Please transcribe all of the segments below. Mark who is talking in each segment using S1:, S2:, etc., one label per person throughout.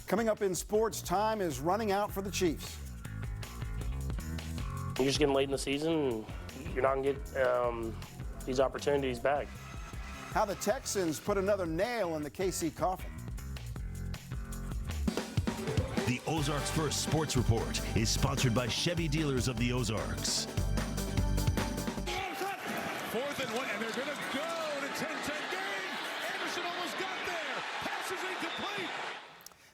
S1: Coming up in sports, time is running out for the Chiefs.
S2: You're just getting late in the season. You're not going to get these opportunities back.
S1: How the Texans put another nail in the KC coffin.
S3: The Ozarks First Sports Report is sponsored by Chevy Dealers of the Ozarks.
S4: 4th and 1, and they're going to go to 10-10 game. Anderson almost got there. Pass is incomplete.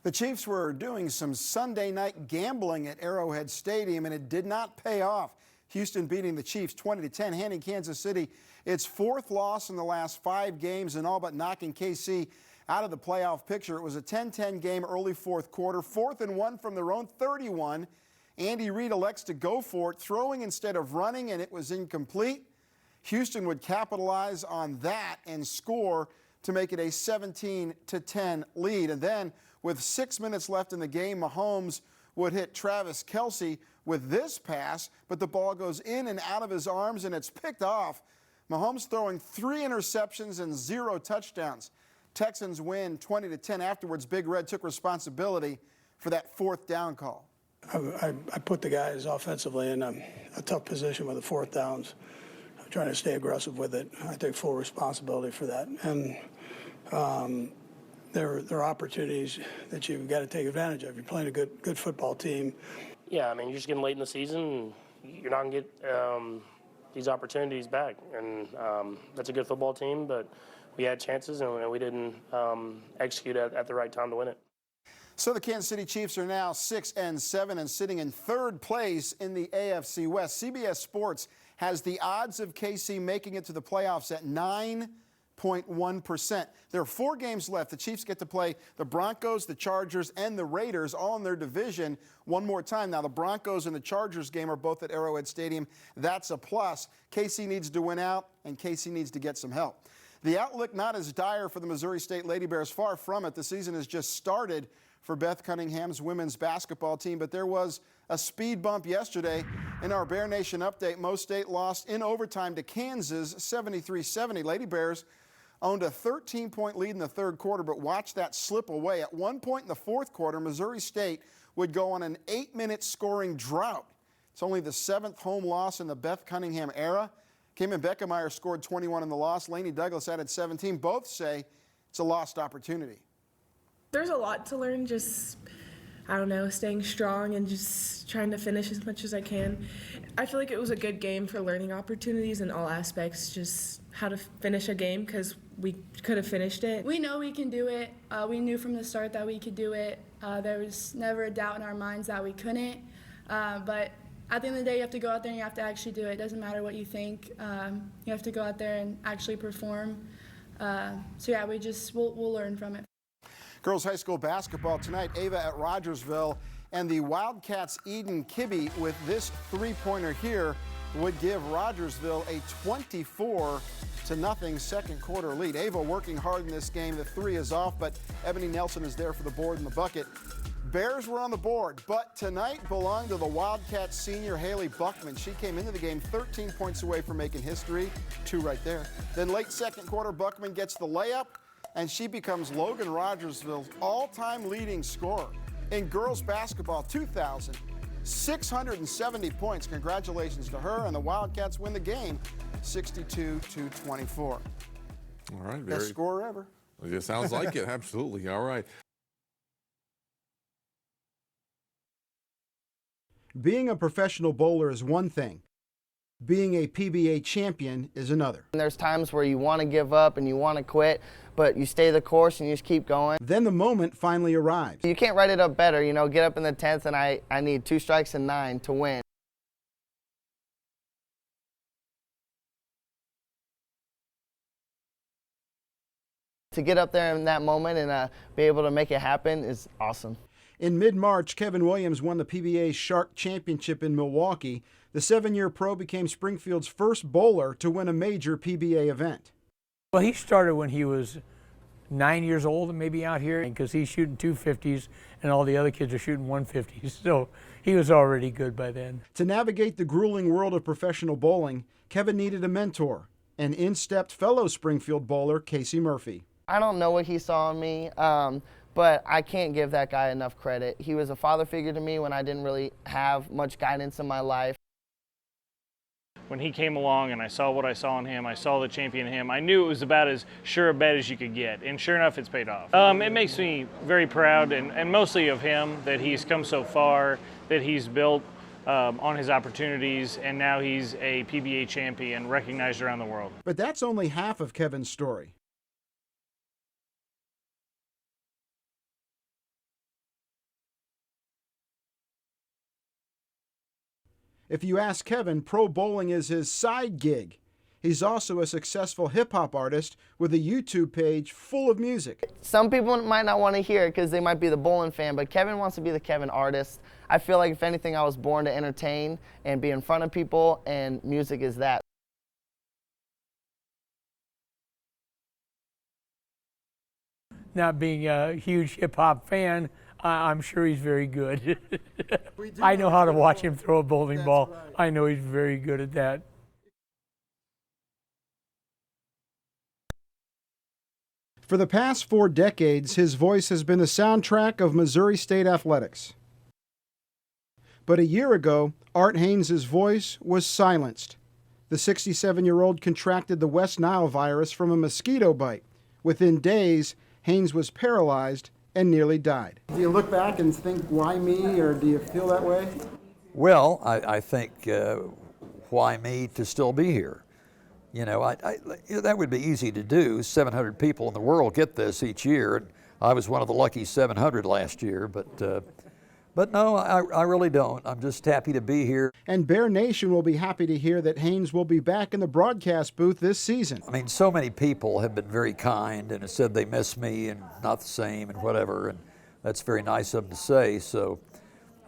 S1: The Chiefs were doing some Sunday night gambling at Arrowhead Stadium, and it did not pay off. Houston beating the Chiefs 20-10, handing Kansas City its 4th loss in the last 5 games and all but knocking KC out of the playoff picture. It was a 10-10 game early 4th quarter, 4th and 1 from their own 31. Andy Reid elects to go for it, throwing instead of running, and it was incomplete. Houston would capitalize on that and score to make it a 17-10 lead. And then with 6 minutes left in the game, Mahomes would hit Travis Kelce with this pass, but the ball goes in and out of his arms and it's picked off. Mahomes throwing 3 interceptions and 0 touchdowns. Texans win 20-10. Afterwards, Big Red took responsibility for that 4th down call.
S5: I put the guys offensively in a tough position with the 4th downs. I'm trying to stay aggressive with it. I take full responsibility for that. And there are opportunities that you've got to take advantage of. You're playing a good football team.
S2: Yeah, I mean, you're just getting late in the season. You're not going to get these opportunities back. And that's a good football team, but we had chances and we didn't execute at the right time to win it.
S1: So the Kansas City Chiefs are now 6-7 and sitting in 3rd place in the AFC West. CBS Sports has the odds of KC making it to the playoffs at 9.1%. There are 4 games left. The Chiefs get to play the Broncos, the Chargers, and the Raiders all in their division one more time. Now, the Broncos and the Chargers game are both at Arrowhead Stadium. That's a plus. KC needs to win out, and KC needs to get some help. The outlook not as dire for the Missouri State Lady Bears. Far from it. The season has just started for Beth Cunningham's women's basketball team, but there was a speed bump yesterday. In our Bear Nation update, Mo State lost in overtime to Kansas 73-70. Lady Bears owned a 13-point lead in the 3rd quarter, but watched that slip away. At one point in the 4th quarter, Missouri State would go on an 8-minute scoring drought. It's only the 7th home loss in the Beth Cunningham era. Cayman Beckemeyer scored 21 in the loss. Lainey Douglas added 17. Both say it's a lost opportunity.
S6: There's a lot to learn, just, I don't know, staying strong and just trying to finish as much as I can. I feel like it was a good game for learning opportunities in all aspects, just how to finish a game because we could have finished it.
S7: We know we can do it. We knew from the start that we could do it. There was never a doubt in our minds that we couldn't. But at the end of the day, you have to go out there and you have to actually do it. It doesn't matter what you think. You have to go out there and actually perform. So yeah, we'll learn from it.
S1: Girls high school basketball tonight, Ava at Rogersville, and the Wildcats' Eden Kibbe with this 3-pointer here would give Rogersville a 24-0 2nd quarter lead. Ava working hard in this game. The 3 is off, but Ebony Nelson is there for the board and the bucket. Bears were on the board, but tonight belonged to the Wildcats senior Haley Buckman. She came into the game 13 points away from making history, 2 right there. Then late 2nd quarter, Buckman gets the layup, and she becomes Logan Rogersville's all-time leading scorer in girls basketball, 2,670 points. Congratulations to her, and the Wildcats win the game 62-24.
S8: All right.
S1: Best scorer ever.
S8: It sounds like it. Absolutely. All right.
S1: Being a professional bowler is one thing. Being a PBA champion is another.
S9: And there's times where you want to give up and you want to quit, but you stay the course and you just keep going.
S1: Then the moment finally arrives.
S9: You can't write it up better, get up in the 10th and I need 2 strikes and 9 to win. To get up there in that moment and be able to make it happen is awesome.
S1: In mid-March, Kevin Williams won the PBA's Shark Championship in Milwaukee. The 7-year pro became Springfield's first bowler to win a major PBA event.
S10: Well, he started when he was 9 years old and maybe out here because he's shooting 250s and all the other kids are shooting 150s. So he was already good by then.
S1: To navigate the grueling world of professional bowling, Kevin needed a mentor, and in stepped fellow Springfield bowler Casey Murphy.
S9: I don't know what he saw in me, but I can't give that guy enough credit. He was a father figure to me when I didn't really have much guidance in my life.
S11: When he came along and I saw what I saw in him, I saw the champion in him, I knew it was about as sure a bet as you could get, and sure enough, it's paid off. It makes me very proud, and mostly of him, that he's come so far, that he's built on his opportunities, and now he's a PBA champion recognized around the world.
S1: But that's only half of Kevin's story. If you ask Kevin, pro bowling is his side gig. He's also a successful hip-hop artist with a YouTube page full of music.
S9: Some people might not want to hear it because they might be the bowling fan, but Kevin wants to be the Kevin artist. I feel like if anything, I was born to entertain and be in front of people, and music is that.
S10: Not being a huge hip-hop fan, I'm sure he's very good. I know how to watch him throw a bowling ball.
S1: Right.
S10: I know he's very good at that.
S1: For the past 4 decades, his voice has been the soundtrack of Missouri State athletics. But a year ago, Art Haynes' voice was silenced. The 67-year-old contracted the West Nile virus from a mosquito bite. Within days, Haynes was paralyzed and nearly died. Do you look back and think, why me, or do you feel that way?
S12: Well, I think, why me to still be here? You know, that would be easy to do. 700 people in the world get this each year, and I was one of the lucky 700 last year, but no, I really don't. I'm just happy to be here.
S1: And Bear Nation will be happy to hear that Haynes will be back in the broadcast booth this season.
S12: I mean, so many people have been very kind and have said they miss me and not the same and whatever, and that's very nice of them to say, so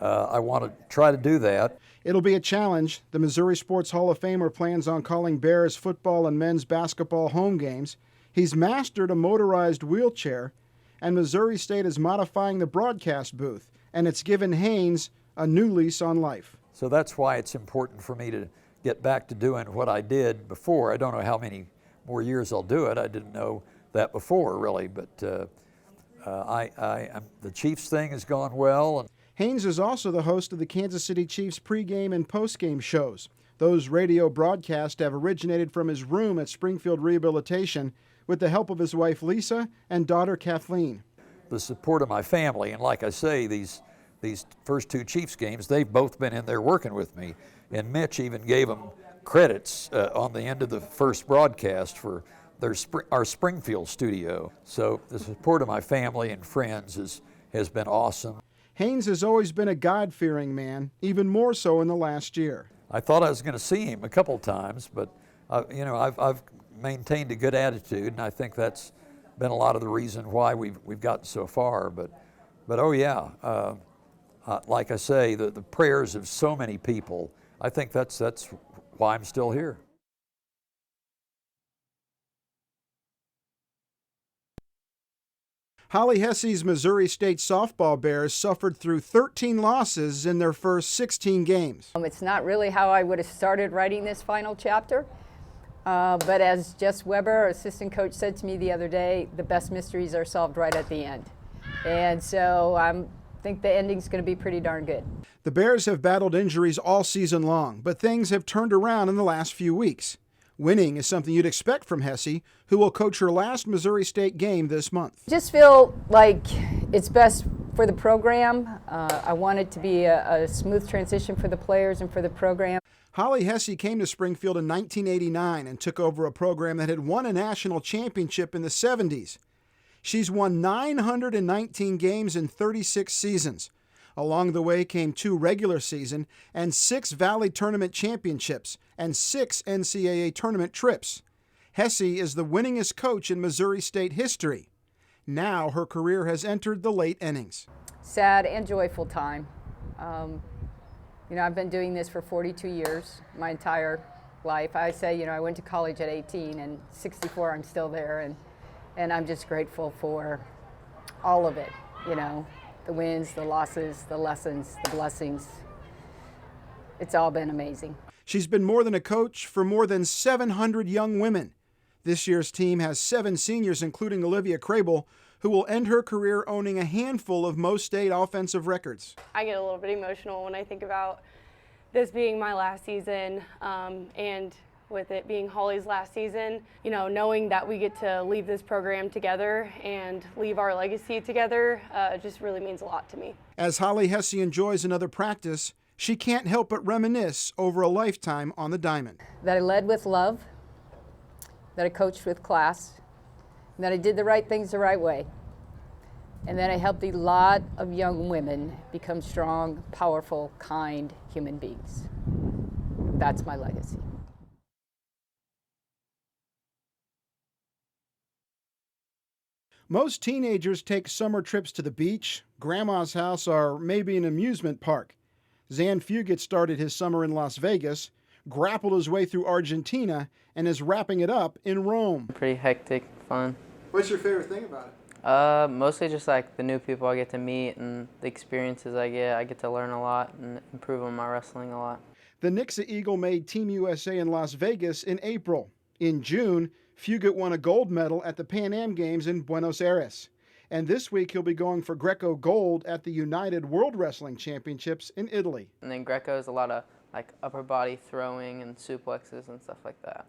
S12: I want to try to do that.
S1: It'll be a challenge. The Missouri Sports Hall of Famer plans on calling Bears football and men's basketball home games. He's mastered a motorized wheelchair, and Missouri State is modifying the broadcast booth, and it's given Haynes a new lease on life.
S12: So that's why it's important for me to get back to doing what I did before. I don't know how many more years I'll do it. I didn't know that before, really, but the Chiefs thing has gone well. And
S1: Haynes is also the host of the Kansas City Chiefs pregame and postgame shows. Those radio broadcasts have originated from his room at Springfield Rehabilitation with the help of his wife Lisa and daughter Kathleen.
S12: The support of my family, and like I say, these first 2 Chiefs games, they've both been in there working with me, and Mitch even gave them credits on the end of the first broadcast for our Springfield studio. So the support of my family and friends has been awesome.
S1: Haynes has always been a God-fearing man, even more so in the last year.
S12: I thought I was going to see him a couple times, but you know, I've maintained a good attitude, and I think that's been a lot of the reason why we've gotten so far. But oh yeah, like I say, the prayers of so many people, I think that's why I'm still here.
S1: Holly Hesse's Missouri State softball Bears suffered through 13 losses in their first 16 games.
S13: It's not really how I would have started writing this final chapter, but as Jess Weber, our assistant coach, said to me the other day, the best mysteries are solved right at the end. And so I think the ending's going to be pretty darn good.
S1: The Bears have battled injuries all season long, but things have turned around in the last few weeks. Winning is something you'd expect from Hesse, who will coach her last Missouri State game this month.
S13: Just feel like it's best for the program. I want it to be a smooth transition for the players and for the program.
S1: Holly Hesse came to Springfield in 1989 and took over a program that had won a national championship in the 70s. She's won 919 games in 36 seasons. Along the way came 2 regular season and 6 Valley Tournament championships and 6 NCAA tournament trips. Hesse is the winningest coach in Missouri State history. Now her career has entered the late innings.
S13: Sad and joyful time. You know, I've been doing this for 42 years, my entire life. I say, you know, I went to college at 18, and 64 I'm still there, and I'm just grateful for all of it, you know. The wins, the losses, the lessons, the blessings. It's all been amazing.
S1: She's been more than a coach for more than 700 young women. This year's team has 7 seniors, including Olivia Crable, who will end her career owning a handful of most state offensive records.
S14: I get a little bit emotional when I think about this being my last season, and with it being Holly's last season, you know, knowing that we get to leave this program together and leave our legacy together just really means a lot to me.
S1: As Holly Hesse enjoys another practice, she can't help but reminisce over a lifetime on the diamond.
S13: That I led with love, that I coached with class, and that I did the right things the right way, and that I helped a lot of young women become strong, powerful, kind human beings. That's my legacy.
S1: Most teenagers take summer trips to the beach, grandma's house, or maybe an amusement park. Zan Fugit started his summer in Las Vegas, grappled his way through Argentina, and is wrapping it up in Rome.
S15: Pretty hectic, fun.
S1: What's your favorite thing about it?
S15: Mostly just like the new people I get to meet and the experiences I get. I get to learn a lot and improve on my wrestling a lot.
S1: The Nixa Eagle made Team USA in Las Vegas in April. In June, Fugit won a gold medal at the Pan Am Games in Buenos Aires. And this week he'll be going for Greco gold at the United World Wrestling Championships in Italy.
S15: And then Greco is a lot of like upper body throwing and suplexes and stuff like that.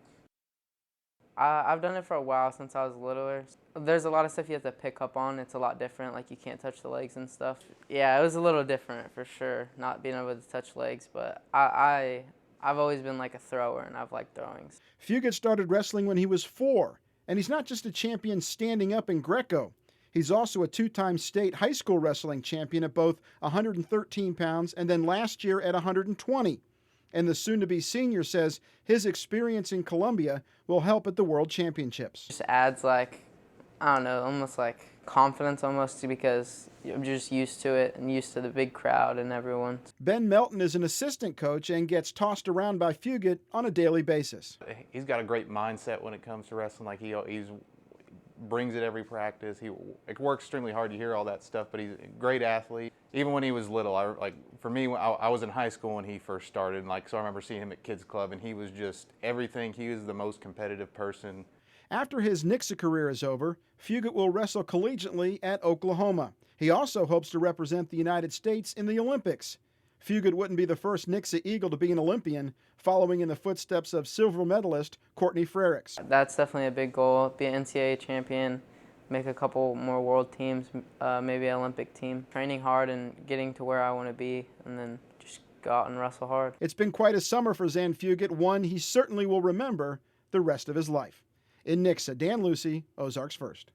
S15: I've done it for a while, since I was littler. There's a lot of stuff you have to pick up on. It's a lot different, like you can't touch the legs and stuff. Yeah, it was a little different for sure, not being able to touch legs, but I've always been like a thrower, and I've liked throwing.
S1: Fugit started wrestling when he was 4, and he's not just a champion standing up in Greco. He's also a 2-time state high school wrestling champion at both 113 pounds and then last year at 120. And the soon-to-be senior says his experience in Colombia will help at the World Championships.
S15: Just adds like, I don't know, almost like confidence almost, because I'm just used to it and used to the big crowd and everyone.
S1: Ben Melton is an assistant coach and gets tossed around by Fugit on a daily basis.
S16: He's got a great mindset when it comes to wrestling. Like he's brings it every practice. He works extremely hard. You hear all that stuff, but he's a great athlete. Even when he was little, for me, I was in high school when he first started, and so I remember seeing him at Kids Club, and he was just everything. He was the most competitive person.
S1: After his Nixa career is over, Fugit will wrestle collegiately at Oklahoma. He also hopes to represent the United States in the Olympics. Fugit wouldn't be the first Nixa Eagle to be an Olympian, following in the footsteps of silver medalist Courtney Frericks.
S15: That's definitely a big goal, be an NCAA champion, make a couple more world teams, maybe an Olympic team. Training hard and getting to where I want to be, and then just go out and wrestle hard.
S1: It's been quite a summer for Zan Fugit, one he certainly will remember the rest of his life. In Nixa, Dan Lucy, Ozarks First.